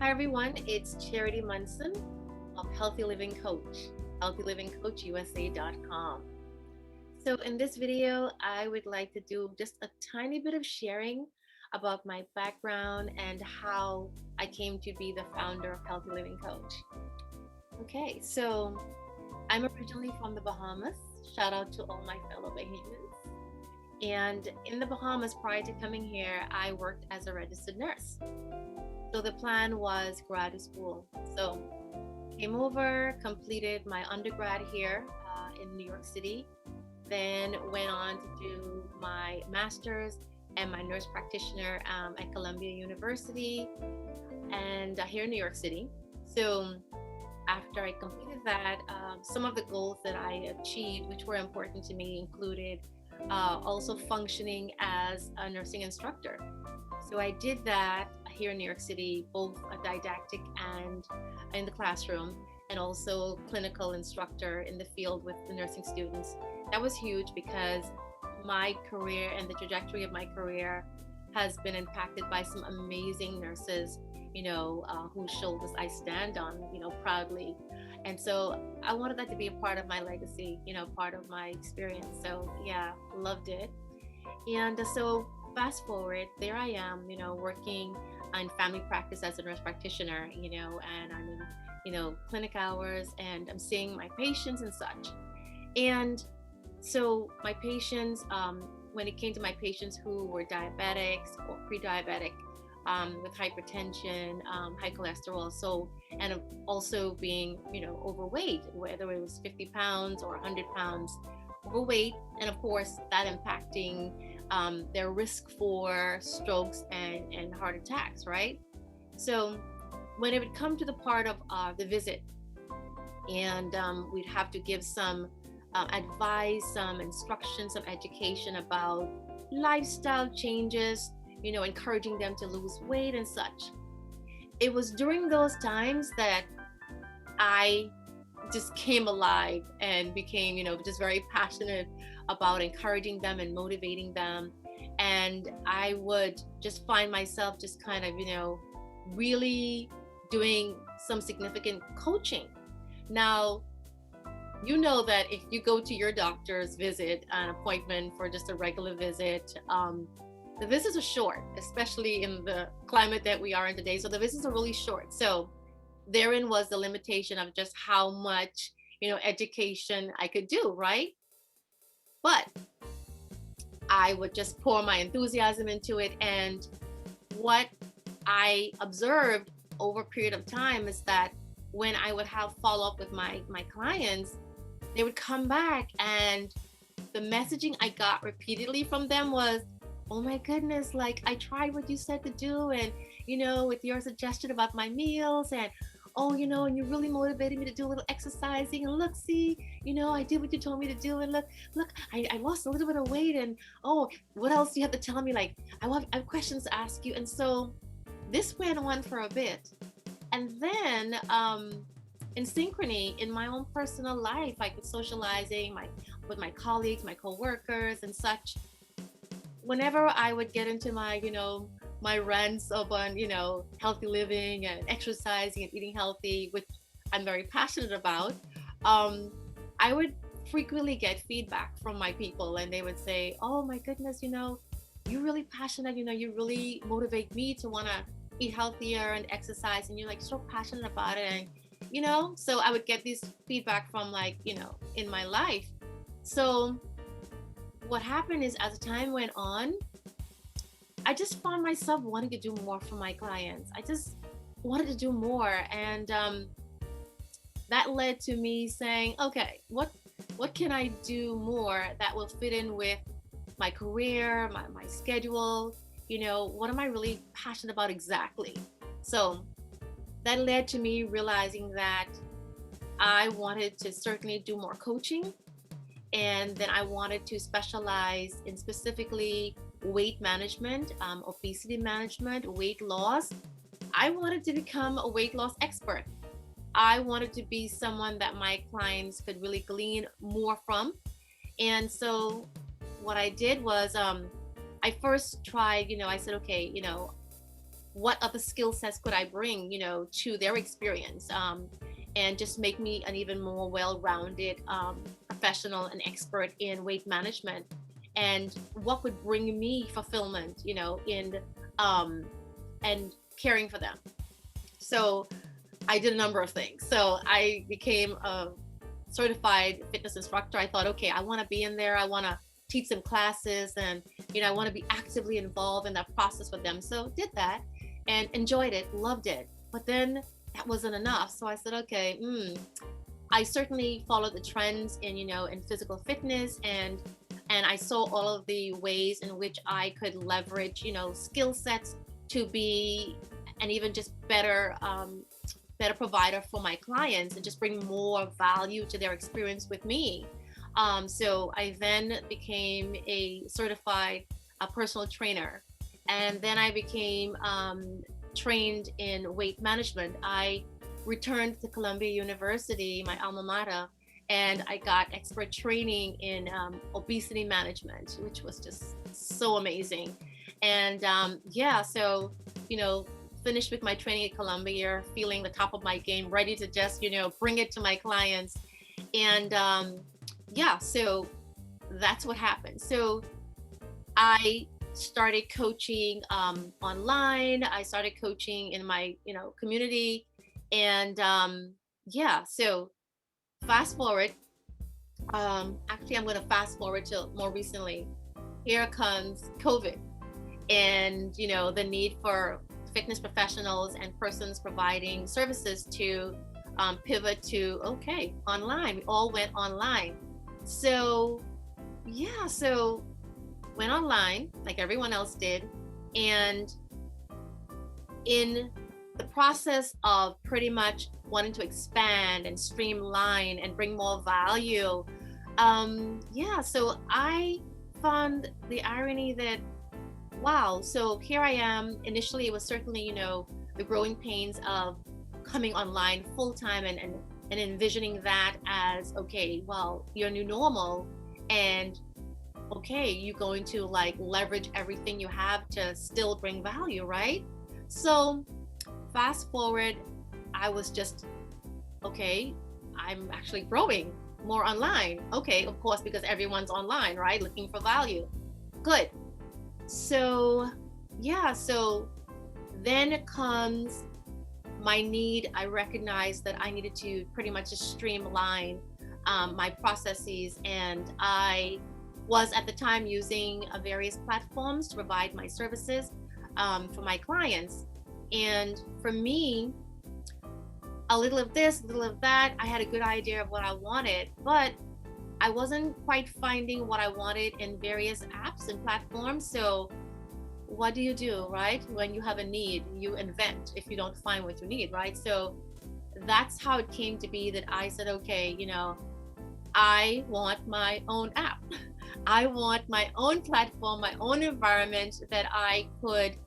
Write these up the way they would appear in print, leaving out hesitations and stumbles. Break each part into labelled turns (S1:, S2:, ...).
S1: Hi everyone, it's Charity Munson of Healthy Living Coach, healthylivingcoachusa.com. So in this video, I would like to do just a tiny bit of sharing about my background and how I came to be the founder of Healthy Living Coach. Okay, so I'm originally from the Bahamas. Shout out to all my fellow Bahamians. And in the Bahamas, prior to coming here, I worked as a registered nurse. So the plan was graduate school. So came over, completed my undergrad here in New York City, then went on to do my master's and my nurse practitioner at Columbia University and here in New York City. So after I completed that, some of the goals that I achieved, which were important to me, included also functioning as a nursing instructor. So I did that here in New York City, both a didactic and in the classroom, and also clinical instructor in the field with the nursing students. That was huge because my career and the trajectory of my career has been impacted by some amazing nurses, whose shoulders I stand on, proudly. And so I wanted that to be a part of my legacy, part of my experience. So yeah, loved it. And so fast forward, there I am, working in family practice as a nurse practitioner, and I'm in, clinic hours and I'm seeing my patients and such. And so my patients, when it came to my patients who were diabetics or pre-diabetic, with hypertension, high cholesterol, and also being, overweight, whether it was 50 pounds or 100 pounds overweight, and of course that impacting their risk for strokes and heart attacks, right? So when it would come to the part of the visit, and we'd have to give some advice, some instruction, some education about lifestyle changes, encouraging them to lose weight and such. It was during those times that I just came alive and became, just very passionate about encouraging them and motivating them. And I would just find myself just kind of, really doing some significant coaching. Now, you know that if you go to your doctor's visit, an appointment for just a regular visit, the visits are short, especially in the climate that we are in today. So the visits are really short. So therein was the limitation of just how much, education I could do, right? But I would just pour my enthusiasm into it. And what I observed over a period of time is that when I would have follow up with my clients, they would come back and the messaging I got repeatedly from them was, oh my goodness, like I tried what you said to do, and with your suggestion about my meals, and and you really motivated me to do a little exercising, and look, see, I did what you told me to do, and look, I lost a little bit of weight, and oh, what else do you have to tell me? Like, I have questions to ask you. And so this went on for a bit. And then in synchrony, in my own personal life, like with socializing with my colleagues, my co-workers and such, whenever I would get into my, my rants on, healthy living and exercising and eating healthy, which I'm very passionate about, I would frequently get feedback from my people, and they would say, oh my goodness, you're really passionate, you really motivate me to want to eat healthier and exercise, and you're like so passionate about it. And, so I would get this feedback from in my life. So what happened is, as time went on, I just found myself wanting to do more for my clients. I just wanted to do more. And that led to me saying, okay, what can I do more that will fit in with my career, my schedule? What am I really passionate about exactly? So that led to me realizing that I wanted to certainly do more coaching. And then I wanted to specialize in specifically weight management, obesity management, weight loss. I wanted to become a weight loss expert. I wanted to be someone that my clients could really glean more from. And so what I did was I first tried, I said, okay, what other skill sets could I bring, to their experience, and just make me an even more well-rounded professional and expert in weight management, and what would bring me fulfillment, in um, and caring for them. So I did a number of things. So I became a certified fitness instructor. I thought, okay, I want to be in there. I want to teach some classes, and I want to be actively involved in that process with them. So did that and enjoyed it, loved it. But then that wasn't enough. So I said, okay, I certainly followed the trends in physical fitness, and I saw all of the ways in which I could leverage, skill sets to be an even just better provider for my clients and just bring more value to their experience with me. So I then became a certified personal trainer, and then I became trained in weight management. I returned to Columbia University, my alma mater, and I got expert training in obesity management, which was just so amazing. And yeah, so, you know, finished with my training at Columbia, feeling the top of my game, ready to just, bring it to my clients. And yeah, so that's what happened. So I started coaching online. I started coaching in my, community. And yeah, so fast forward, actually, I'm going to fast forward to more recently. Here comes COVID, and the need for fitness professionals and persons providing services to pivot to okay online. We all went online. So yeah, so went online like everyone else did, and in the process of pretty much wanting to expand and streamline and bring more value, yeah, so I found the irony that wow, so here I am. Initially, it was certainly, the growing pains of coming online full time, and envisioning that as okay, well, your new normal, and okay, you're going to like leverage everything you have to still bring value, right? So fast forward, I was just okay, I'm actually growing more online. Okay, of course, because everyone's online, right? Looking for value. Good. So yeah, so then comes my need. I recognized that I needed to pretty much just streamline my processes, and I was at the time using various platforms to provide my services for my clients. And for me, a little of this, a little of that, I had a good idea of what I wanted, but I wasn't quite finding what I wanted in various apps and platforms. So what do, right? When you have a need, you invent if you don't find what you need, right? So that's how it came to be that I said, okay, I want my own app. I want my own platform, my own environment that I could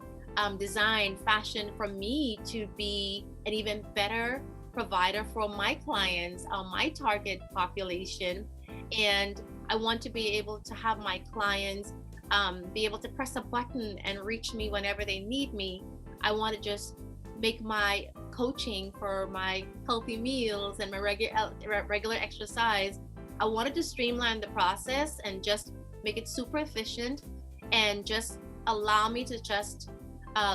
S1: design, fashion for me to be an even better provider for my clients, my target population. And I want to be able to have my clients be able to press a button and reach me whenever they need me. I want to just make my coaching for my healthy meals and my regular exercise. I wanted to streamline the process and just make it super efficient, and just allow me to just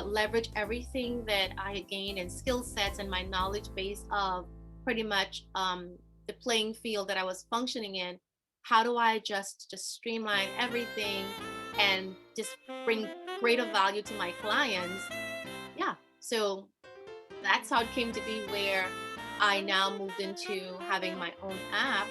S1: leverage everything that I had gained and skill sets and my knowledge base of pretty much the playing field that I was functioning in. How do I just streamline everything and just bring greater value to my clients? Yeah, so that's how it came to be, where I now moved into having my own app.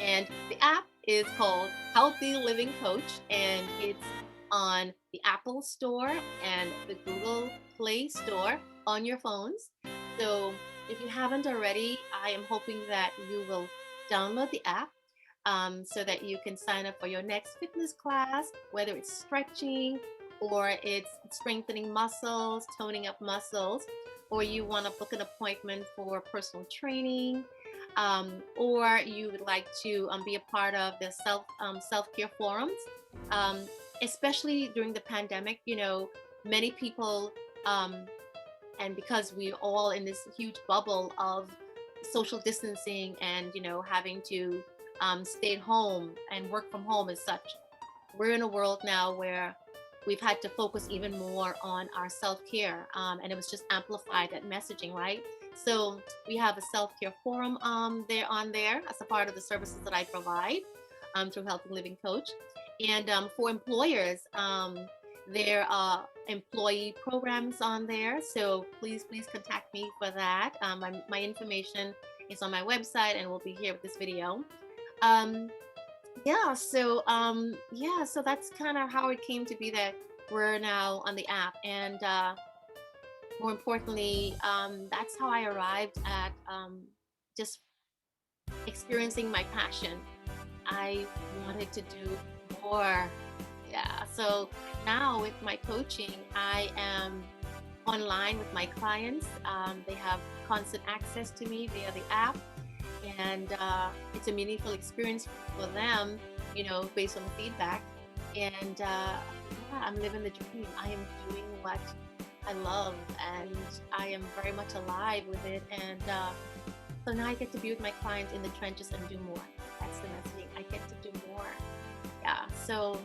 S1: And the app is called Healthy Living Coach, and it's on the Apple Store and the Google Play Store on your phones. So if you haven't already, I am hoping that you will download the app, so that you can sign up for your next fitness class, whether it's stretching or it's strengthening muscles, toning up muscles, or you want to book an appointment for personal training, or you would like to be a part of the self-care forums, um, especially during the pandemic. Many people And because we're all in this huge bubble of social distancing and, having to stay at home and work from home as such, we're in a world now where we've had to focus even more on our self-care, and it was just amplified, that messaging, right? So we have a self-care forum there as a part of the services that I provide through Healthy Living Coach. And for employers, there are employee programs on there, so please contact me for that. My information is on my website and will be here with this video. um, so that's kind of how it came to be that we're now on the app. And more importantly, that's how I arrived at just experiencing my passion. I wanted to do more. Yeah, so now with my coaching, I am online with my clients. They have constant access to me via the app, and it's a meaningful experience for them, based on the feedback. And yeah, I'm living the dream. I am doing what I love, and I am very much alive with it. And so now I get to be with my clients in the trenches and do more. That's the messaging. I get to do more. Yeah, so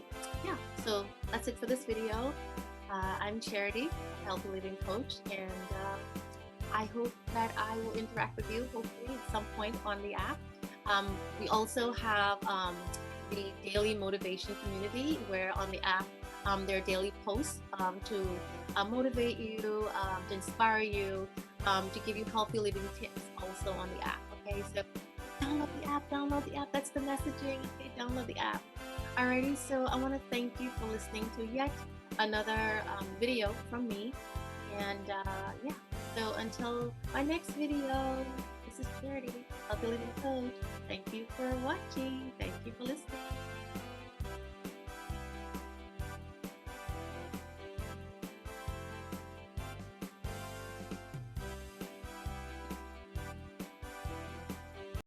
S1: that's it for this video. I'm Charity, Healthy Living Coach, and I hope that I will interact with you hopefully at some point on the app. We also have the daily motivation community, where on the app there are daily posts to motivate you, to inspire you, to give you healthy living tips also on the app. Okay, so download the app. That's the messaging. Okay, download the app. Alrighty, so I want to thank you for listening to yet another video from me. And yeah, so until my next video, this is Charity, Healthy Living Coach. Thank you for watching. Thank you for listening.